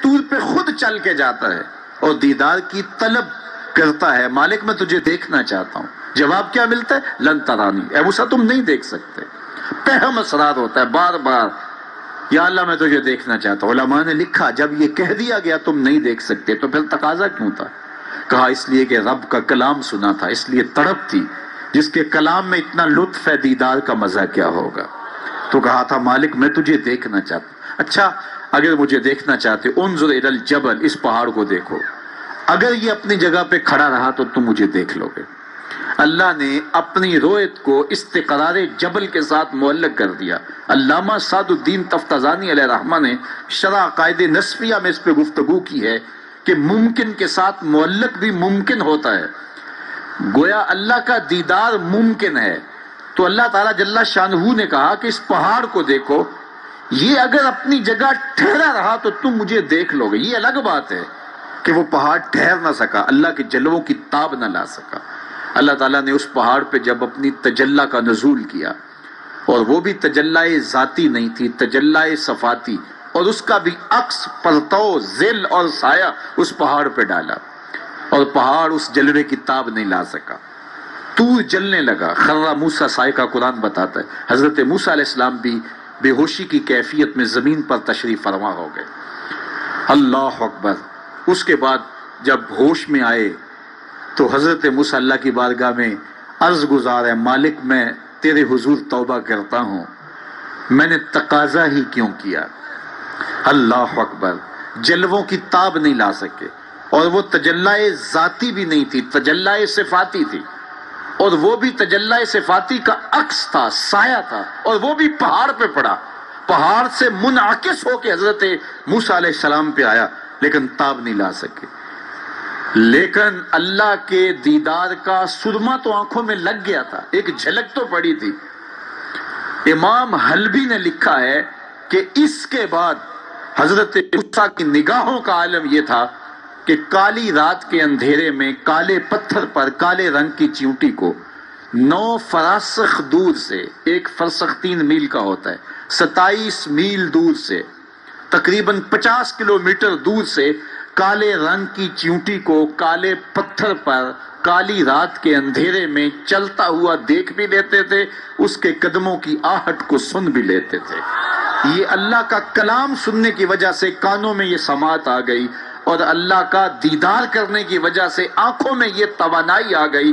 طور پہ خود چل کے جاتا ہے اور دیدار کی طلب کرتا ہے، مالک میں تجھے دیکھنا چاہتا ہوں۔ جواب کیا ملتا ہے؟ لن ترانی، اے موسیٰ تم نہیں دیکھ سکتے۔ پہم اصرار ہوتا ہے بار بار، یا اللہ میں تجھے دیکھنا چاہتا ہوں۔ علماء نے لکھا جب یہ کہہ دیا گیا تم نہیں دیکھ سکتے تو پھر تقاضا کیوں تھا؟ کہا اس لیے کہ رب کا کلام سنا تھا، اس لیے تڑپ تھی، جس کے کلام میں اتنا لطف ہے دیدار کا مزہ کیا ہوگا۔ تو کہا تھا مالک میں تجھے دیکھنا چاہتا ہوں۔ اچھا اگر مجھے دیکھنا چاہتے انظر الی الجبل، اس پہاڑ کو دیکھو، اگر یہ اپنی جگہ پہ کھڑا رہا تو تم مجھے دیکھ لو گے۔ اللہ نے اپنی رویت کو استقرار جبل کے ساتھ معلق کر دیا۔ علامہ سعد الدین تفتازانی علیہ رحمہ نے شرح عقائد نسفیہ میں اس پہ گفتگو کی ہے کہ ممکن کے ساتھ معلق بھی ممکن ہوتا ہے۔ گویا اللہ کا دیدار ممکن ہے تو اللہ تعالیٰ جل شانہ نے کہا کہ اس پہاڑ کو دیکھو، یہ اگر اپنی جگہ ٹھہرا رہا تو تم مجھے دیکھ لو گے۔ یہ الگ بات ہے کہ وہ پہاڑ ٹھہر نہ سکا، اللہ کے جلووں کی تاب نہ لا سکا۔ اللہ تعالیٰ نے اس پہاڑ پہ جب اپنی تجلی کا نزول کیا، اور وہ بھی تجلی ذاتی نہیں تھی، تجلی صفاتی، اور اس کا بھی عکس پرتو ظل اور سایہ اس پہاڑ پہ ڈالا، اور پہاڑ اس جلوے کی تاب نہیں لا سکا۔ طور جلنے لگا، خرّ موسیٰ صاعقہ قرآن بتاتا ہے۔ حضرت موسیٰ علیہ السلام بھی بے ہوشی کی کیفیت میں زمین پر تشریف فرما ہو گئے۔ اللہ اکبر۔ اس کے بعد جب ہوش میں آئے تو حضرت موسیٰ اللہ کی بارگاہ میں عرض گزار ہے، مالک میں تیرے حضور توبہ کرتا ہوں، میں نے تقاضا ہی کیوں کیا۔ اللہ اکبر۔ جلووں کی تاب نہیں لا سکے، اور وہ تجلی ذاتی بھی نہیں تھی، تجلی صفاتی تھی، اور وہ بھی تجلی صفاتی کا عکس تھا، سایہ تھا، اور وہ بھی پہاڑ پہ پڑا، پہاڑ سے منعکس ہو کے حضرت موسیٰ علیہ السلام پہ آیا، لیکن تاب نہیں لا سکے۔ لیکن اللہ کے دیدار کا سرما تو آنکھوں میں لگ گیا تھا، ایک جھلک تو پڑی تھی۔ امام حلبی نے لکھا ہے کہ اس کے بعد حضرت موسیٰ کی نگاہوں کا عالم یہ تھا کہ کالی رات کے اندھیرے میں کالے پتھر پر کالے رنگ کی چیونٹی کو 9 فراسخ دور سے، ایک فرسخ 3 میل کا ہوتا ہے، 27 میل دور سے، تقریباً 50 کلومیٹر دور سے کالے رنگ کی چیونٹی کو کالے پتھر پر کالی رات کے اندھیرے میں چلتا ہوا دیکھ بھی لیتے تھے، اس کے قدموں کی آہٹ کو سن بھی لیتے تھے۔ یہ اللہ کا کلام سننے کی وجہ سے کانوں میں یہ سماعت آ گئی، اور اللہ کا دیدار کرنے کی وجہ سے آنکھوں میں یہ توانائی آ گئی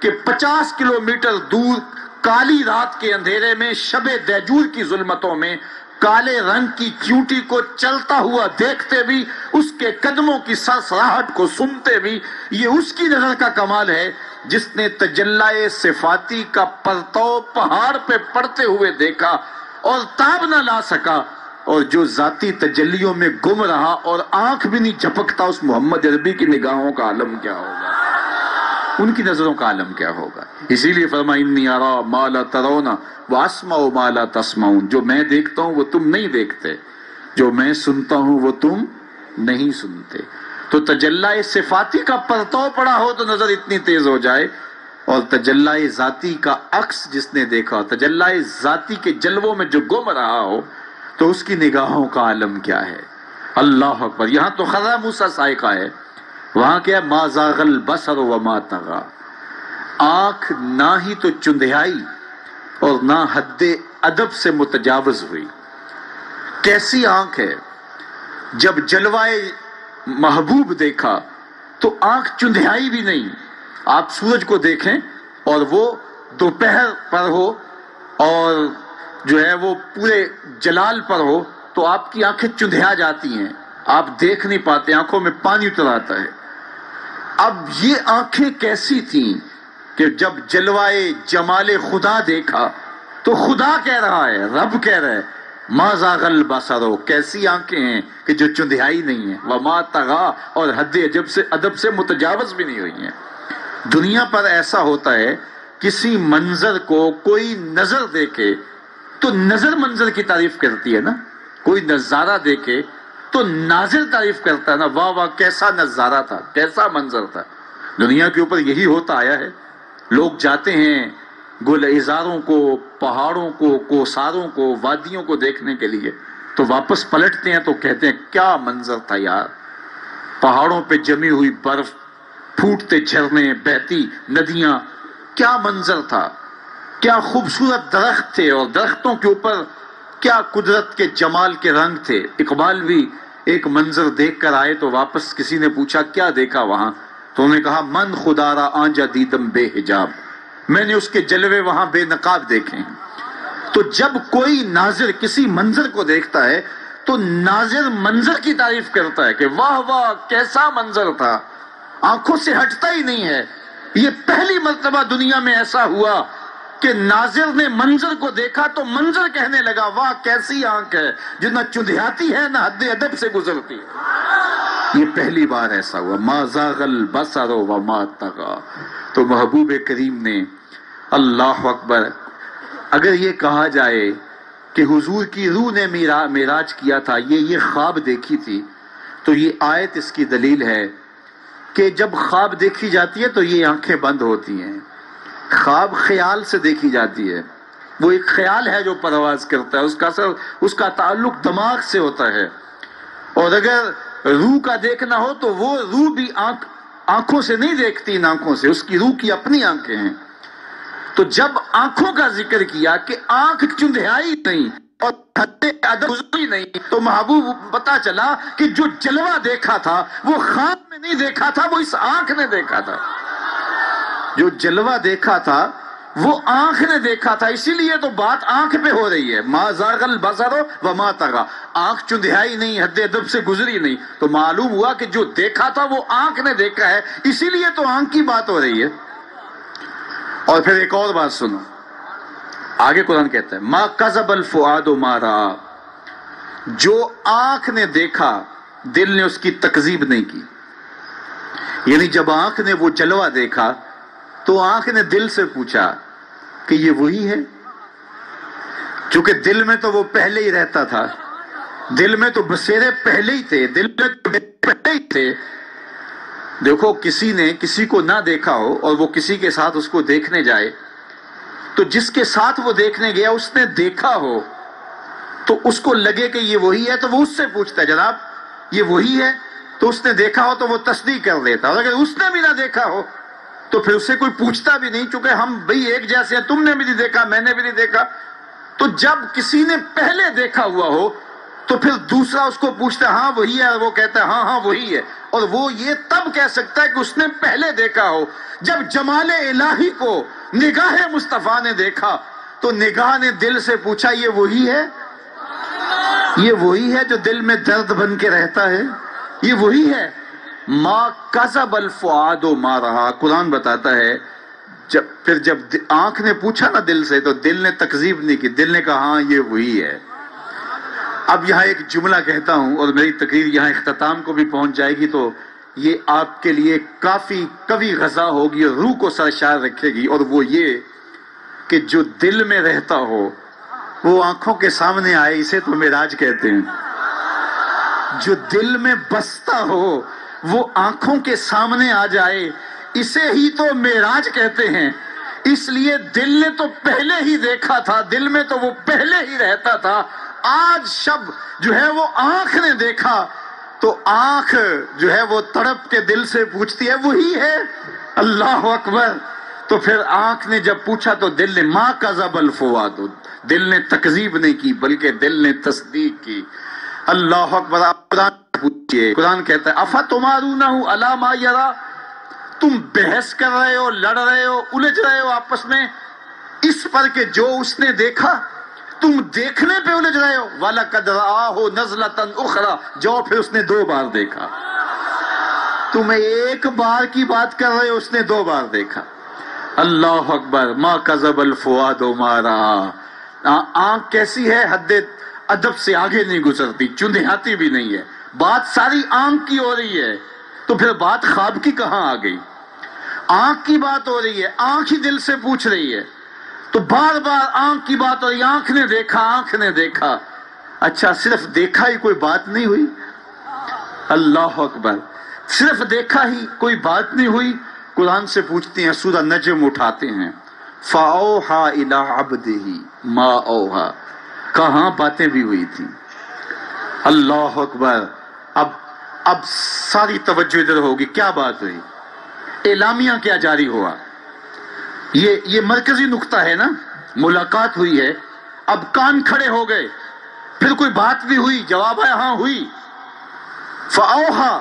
کہ 50 کلومیٹر دور کالی رات کے اندھیرے میں شب دیجور کی ظلمتوں میں کالے رنگ کی چیونٹی کو چلتا ہوا دیکھتے بھی، اس کے قدموں کی سرسراہٹ کو سنتے بھی۔ یہ اس کی نظر کا کمال ہے جس نے تجلی صفاتی کا پرتو پہاڑ پہ پڑتے ہوئے دیکھا اور تاب نہ لا سکا، اور جو ذاتی تجلیوں میں گم رہا اور آنکھ بھی نہیں جھپکتا، اس محمد عربی کی نگاہوں کا عالم کیا ہوگا، ان کی نظروں کا عالم کیا ہوگا۔ اسی لیے فرمایا انی ارا ما لا ترون واسمع ما لا تسمعون، جو میں دیکھتا ہوں وہ تم نہیں دیکھتے، جو میں سنتا ہوں وہ تم نہیں سنتے۔ تو تجلی صفاتی کا پرتو پڑا ہو تو نظر اتنی تیز ہو جائے، اور تجلی ذاتی کا عکس جس نے دیکھا، تجلی ذاتی کے جلووں میں جو گم رہا ہو، تو اس کی نگاہوں کا عالم کیا ہے۔ اللہ اکبر۔ یہاں تو خرّ موسیٰ صاعقہ ہے، وہاں کیا ما زاغ البصر وما طغى، آنکھ نہ ہی تو چندھیائی اور نہ حد ادب سے متجاوز ہوئی۔ کیسی آنکھ ہے، جب جلوائے محبوب دیکھا تو آنکھ چندھیائی بھی نہیں۔ آپ سورج کو دیکھیں اور وہ دوپہر پر ہو اور جو ہے وہ پورے جلال پر ہو تو آپ کی آنکھیں چندھیا جاتی ہیں، آپ دیکھ نہیں پاتے، آنکھوں میں پانی اتر آتا ہے۔ اب یہ آنکھیں کیسی تھیں کہ جب جلوائے جمال خدا دیکھا تو خدا کہہ رہا ہے، رب کہہ رہا ہے ما زاغ البصر، کیسی آنکھیں ہیں کہ جو چندھیائی نہیں ہیں، وما طغى، اور حد ادب سے متجاوز بھی نہیں ہوئی ہیں۔ دنیا پر ایسا ہوتا ہے، کسی منظر کو کوئی نظر دیکھے تو نظر منظر کی تعریف کرتی ہے نا، کوئی نظارہ دیکھے تو ناظر تعریف کرتا ہے نا، واہ واہ کیسا نظارہ تھا، کیسا منظر تھا۔ دنیا کے اوپر یہی ہوتا آیا ہے، لوگ جاتے ہیں گلزاروں کو، پہاڑوں کو، کوساروں کو، وادیوں کو دیکھنے کے لیے، تو واپس پلٹتے ہیں تو کہتے ہیں کیا منظر تھا یار، پہاڑوں پہ جمی ہوئی برف، پھوٹتے جھرنے، بہتی ندیاں، کیا منظر تھا، کیا خوبصورت درخت تھے، اور درختوں کے اوپر کیا قدرت کے جمال کے رنگ تھے۔ اقبال بھی ایک منظر دیکھ کر آئے تو واپس کسی نے پوچھا کیا دیکھا وہاں، تو انہوں نے کہا من خدا را آنجا دیدم بے حجاب، میں نے اس کے جلوے وہاں بے نقاب دیکھے ہیں۔ تو جب کوئی ناظر کسی منظر کو دیکھتا ہے تو ناظر منظر کی تعریف کرتا ہے کہ واہ واہ کیسا منظر تھا، آنکھوں سے ہٹتا ہی نہیں ہے۔ یہ پہلی مرتبہ دنیا میں ایسا ہوا کہ ناظر نے منظر کو دیکھا تو منظر کہنے لگا واہ کیسی آنکھ ہے جو نہ چندھیاتی ہے نہ حد ادب سے گزرتی ہے۔ یہ پہلی بار ایسا ہوا، ما زاغ البصر وما طغى۔ تو محبوب کریم نے، اللہ اکبر، اگر یہ کہا جائے کہ حضور کی روح نے معراج کیا تھا، یہ خواب دیکھی تھی، تو یہ آیت اس کی دلیل ہے کہ جب خواب دیکھی جاتی ہے تو یہ آنکھیں بند ہوتی ہیں۔ خواب خیال سے دیکھی جاتی ہے، وہ ایک خیال ہے جو پرواز کرتا ہے، اس کا تعلق دماغ سے ہوتا ہے، اور اگر روح کا دیکھنا ہو تو وہ روح بھی آنکھوں سے نہیں دیکھتی، ان آنکھوں سے، اس کی روح کی اپنی آنکھیں ہیں۔ تو جب آنکھوں کا ذکر کیا کہ آنکھ چندھیائی نہیں اور حد ادب گزری نہیں، تو محبوب پتا چلا کہ جو جلوہ دیکھا تھا وہ خواب میں نہیں دیکھا تھا، وہ اس آنکھ نے دیکھا تھا۔ جو جلوہ دیکھا تھا وہ آنکھ نے دیکھا تھا، اسی لیے تو بات آنکھ پہ ہو رہی ہے، ما زاغ البصر وما طغى، آنکھ چندھیائی نہیں، حد ادب سے گزری نہیں، تو معلوم ہوا کہ جو دیکھا تھا وہ آنکھ نے دیکھا ہے، اسی لیے تو آنکھ کی بات ہو رہی ہے۔ اور پھر ایک اور بات سنو، آگے قرآن کہتا ہے ما کذب الفؤاد ما رأى، جو آنکھ نے دیکھا دل نے اس کی تکذیب نہیں کی۔ یعنی جب آنکھ نے وہ جلوہ دیکھا تو آنکھ نے دل سے پوچھا کہ یہ وہی ہے، چونکہ دل میں تو وہ پہلے ہی رہتا تھا، دل میں تو بسیرے پہلے ہی تھے، دل میں تو پہلے ہی تھے۔ دیکھو کسی نے کسی کو نہ دیکھا ہو اور وہ کسی کے ساتھ اس کو دیکھنے جائے، تو جس کے ساتھ وہ دیکھنے گیا اس نے دیکھا ہو تو اس کو لگے کہ یہ وہی ہے، تو وہ اس سے پوچھتا ہے جناب یہ وہی ہے، تو اس نے دیکھا ہو تو وہ تصدیق کر دیتا، اور اگر اس نے بھی نہ دیکھا ہو تو پھر اسے کوئی پوچھتا بھی نہیں، چونکہ ہم بھئی ایک جیسے ہیں، تم نے بھی نہیں دیکھا میں نے بھی نہیں دیکھا۔ تو جب کسی نے پہلے دیکھا ہوا ہو تو پھر دوسرا اس کو پوچھتا ہے ہاں وہی ہے، اور وہ کہتا ہے ہاں ہاں وہی ہے، اور وہ یہ تب کہہ سکتا ہے کہ اس نے پہلے دیکھا ہو۔ جب جمال الہی کو نگاہ مصطفیٰ نے دیکھا تو نگاہ نے دل سے پوچھا یہ وہی ہے، یہ وہی ہے جو دل میں درد بن کے رہتا ہے، یہ وہی ہے۔ ما کذب الفؤاد ما رأى، قرآن بتاتا ہے جب آنکھ نے پوچھا نا دل سے تو دل نے تکذیب نہیں کی، دل نے کہا ہاں یہ وہی ہے۔ اب یہاں ایک جملہ کہتا ہوں اور میری تقریر یہاں اختتام کو بھی پہنچ جائے گی، تو یہ آپ کے لیے کافی قوی غذا ہوگی اور روح کو سرشار رکھے گی، اور وہ یہ کہ جو دل میں رہتا ہو وہ آنکھوں کے سامنے آئے، اسے تو معراج کہتے ہیں۔ جو دل میں بستا ہو وہ آنکھوں کے سامنے آ جائے، اسے ہی تو معراج کہتے ہیں۔ اس لیے دل نے تو پہلے ہی دیکھا تھا، دل میں تو وہ پہلے ہی رہتا تھا، آج شب جو ہے وہ آنکھ نے دیکھا تو آنکھ جو ہے وہ تڑپ کے دل سے پوچھتی ہے وہی ہے، اللہ اکبر۔ تو پھر آنکھ نے جب پوچھا تو دل نے ما کذب الفؤاد، دل نے تکذیب نہیں کی بلکہ دل نے تصدیق کی۔ اللہ اکبر۔ آپ قرآن پوچھئے، قرآن کہتا ہے افتمارونہ علی ما یری، تم بحث کر رہے ہو، لڑ رہے ہو، الجھ رہے ہو آپس میں اس پر کہ جو اس نے دیکھا، تم دیکھنے پہ الجھ رہے ہو۔ وَلَقَدْ رَآهُ نَزْلَةً أُخْرَى، جو پھر اس نے 2 بار دیکھا۔ تم ایک بار کی بات کر رہے ہو، اس نے 2 بار دیکھا۔ اللہ اکبر۔ ما کذب الفؤاد ما رأى، آنکھ کیسی ہے، حد ادب سے آگے نہیں گزرتی، چندھیاتی بھی نہیں ہے، بات ساری آنکھ کی ہو رہی ہے، تو پھر بات خواب کی کہاں آ گئی؟ آنکھ کی بات ہو رہی ہے، آنکھ ہی دل سے پوچھ رہی ہے، تو بار بار آنکھ کی بات ہو رہی ہے، آنکھ نے دیکھا، آنکھ نے دیکھا۔ اچھا صرف دیکھا ہی کوئی بات نہیں ہوئی؟ اللہ اکبر۔ صرف دیکھا ہی کوئی بات نہیں ہوئی؟ قرآن سے پوچھتے ہیں، سورہ نجم اٹھاتے ہیں، فَأَوْحَى إِلَىٰ عَبْدِهِ مَا أَوْحَى، کہاں باتیں بھی ہوئی تھی، اللہ اکبر. اب ساری توجہ ادھر ہوگی. کیا بات ہوئی؟ اعلامیہ کیا جاری ہوا؟ یہ مرکزی نقطہ ہے نا. ملاقات ہوئی ہے. اب کان کھڑے ہو گئے. پھر کوئی بات بھی ہوئی. جواب آیا ہاں ہوئی. فاوحا،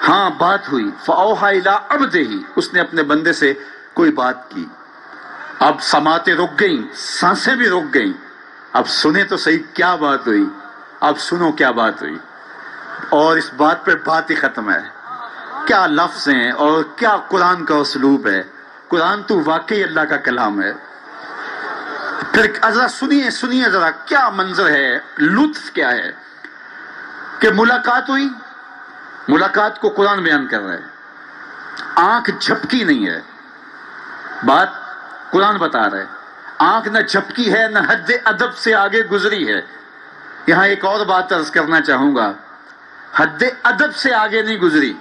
ہاں بات ہوئی. فاوحا الی عبدہ، اس نے اپنے بندے سے کوئی بات کی. اب سماعتیں رک گئیں، سانسیں بھی رک گئیں. اب سنیں تو صحیح کیا بات ہوئی. اب سنو کیا بات ہوئی. اور اس بات پہ بات ہی ختم ہے. کیا لفظ ہیں اور کیا قرآن کا اسلوب ہے. قرآن تو واقعی اللہ کا کلام ہے. پھر ذرا سنیے ذرا کیا منظر ہے، لطف کیا ہے کہ ملاقات ہوئی. ملاقات کو قرآن بیان کر رہا ہے. آنکھ جھپکی نہیں ہے. بات قرآن بتا رہا ہے. آنکھ نہ جھپکی ہے، نہ حد ادب سے آگے گزری ہے. یہاں ایک اور بات عرض کرنا چاہوں گا. حد ادب سے آگے نہیں گزری،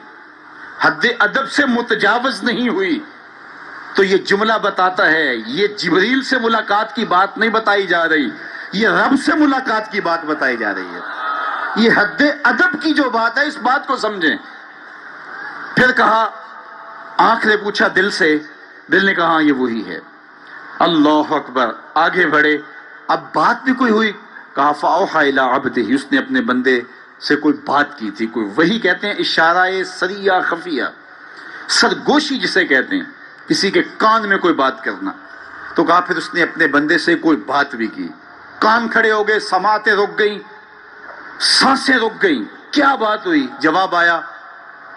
حد ادب سے متجاوز نہیں ہوئی. تو یہ جملہ بتاتا ہے یہ جبریل سے ملاقات کی بات نہیں بتائی جا رہی، یہ رب سے ملاقات کی بات بتائی جا رہی ہے. یہ حد ادب کی جو بات ہے، اس بات کو سمجھیں. پھر کہا، آنکھ نے پوچھا دل سے، دل نے کہا ہاں یہ وہی ہے. اللہ اکبر. آگے بڑھے. اب بات بھی کوئی ہوئی. کہا فاوحا الی عبدہ، اس نے اپنے بندے سے کوئی بات کی تھی. کوئی وہی کہتے ہیں اشارہ سریہ خفیہ، سرگوشی جسے کہتے ہیں، کسی کے کان میں کوئی بات کرنا. تو کہا پھر اس نے اپنے بندے سے کوئی بات بھی کی. کان کھڑے ہو گئے، سماعتیں رک گئیں، سانسیں رک گئیں. کیا بات ہوئی؟ جواب آیا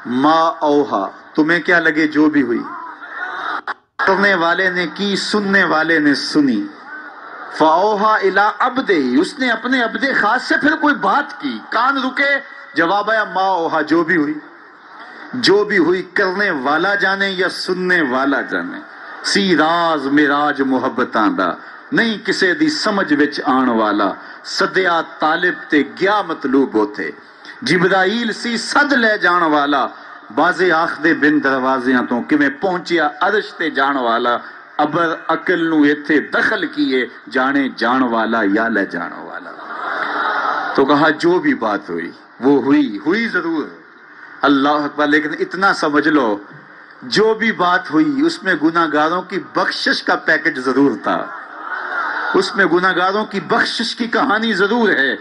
ما اوہا، تمہیں کیا لگے جو بھی ہوئی. کرنے والے نے کی، سننے والے نے سنی. فاوحا الی عبدہ، اس نے اپنے عبد خاص سے پھر کوئی بات کی. کان رکے. جواب آیا ما اوہا، جو بھی ہوئی. جو بھی ہوئی کرنے والا جانے یا سننے والا جانے. سی راز میراج محبتاں دا، نہیں کسے دی سمجھ وچ آن والا. سدیا طالب تے گیا مطلوب ہوتے. جبرائیل سی صد لے جان والا. بازے آخدے بن دروازیاں تو کمیں پہنچیا عرش تے جان والا. ابر عقل نو ایتھے دخل کیے، جانے جان والا یا لے جان والا. تو کہا جو بھی بات ہوئی وہ ہوئی ضرور. اللہ اکبر. لیکن اتنا سمجھ لو جو بھی بات ہوئی اس میں گناہگاروں کی بخشش کا پیکج ضرور تھا. اس میں گناہگاروں کی بخشش کی کہانی ضرور ہے.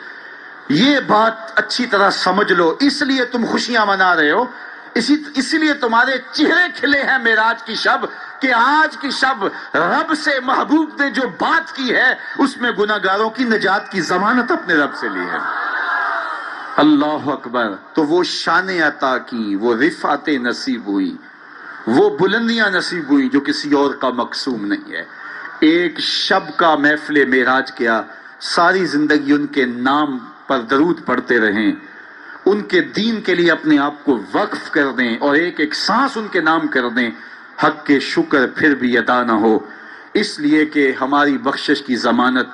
یہ بات اچھی طرح سمجھ لو. اس لیے تم خوشیاں منا رہے ہو، اسی لیے تمہارے چہرے کھلے ہیں معراج کی شب، کہ آج کی شب رب سے محبوب نے جو بات کی ہے اس میں گناہگاروں کی نجات کی ضمانت اپنے رب سے لی ہے. اللہ اکبر. تو وہ شان عطا کی، وہ رفعت نصیب ہوئی، وہ بلندیاں نصیب ہوئی جو کسی اور کا مقسوم نہیں ہے. ایک شب کا محفل معراج کیا، ساری زندگی ان کے نام پر درود پڑھتے رہیں، ان کے دین کے لیے اپنے آپ کو وقف کر دیں اور ایک ایک سانس ان کے نام کر دیں. حق کے شکر پھر بھی ادا نہ ہو، اس لیے کہ ہماری بخشش کی ضمانت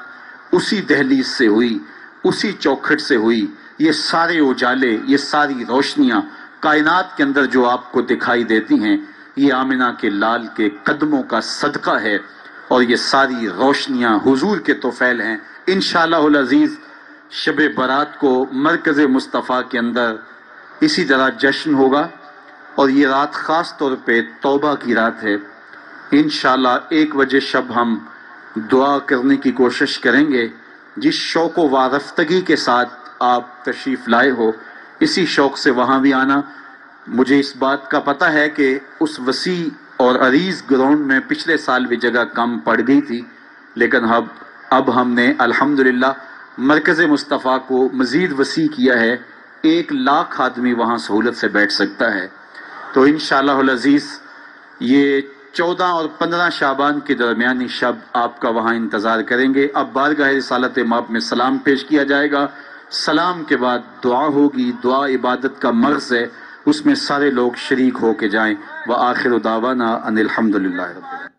اسی دہلیز سے ہوئی، اسی چوکھٹ سے ہوئی. یہ سارے اجالے، یہ ساری روشنیاں کائنات کے اندر جو آپ کو دکھائی دیتی ہیں، یہ آمنہ کے لال کے قدموں کا صدقہ ہے. اور یہ ساری روشنیاں حضور کے طفیل ہیں. انشاءاللہ العزیز شب برات کو مرکز مصطفیٰ کے اندر اسی طرح جشن ہوگا. اور یہ رات خاص طور پہ توبہ کی رات ہے. انشاءاللہ 1 بجے شب ہم دعا کرنے کی کوشش کریں گے. جس شوق و وارفتگی کے ساتھ آپ تشریف لائے ہو، اسی شوق سے وہاں بھی آنا. مجھے اس بات کا پتہ ہے کہ اس وسیع اور عریض گراؤنڈ میں پچھلے سال بھی جگہ کم پڑ گئی تھی، لیکن اب ہم نے الحمدللہ مرکز مصطفیٰ کو مزید وسیع کیا ہے. 1 لاکھ آدمی وہاں سہولت سے بیٹھ سکتا ہے. تو انشاءاللہ العزیز یہ 14 اور 15 شعبان کے درمیانی شب آپ کا وہاں انتظار کریں گے. اب بارگاہ رسالت مآب میں سلام پیش کیا جائے گا. سلام کے بعد دعا ہوگی. دعا عبادت کا مغز ہے، اس میں سارے لوگ شریک ہو کے جائیں. وآخر دعوانا ان الحمدللہ رب العالمین.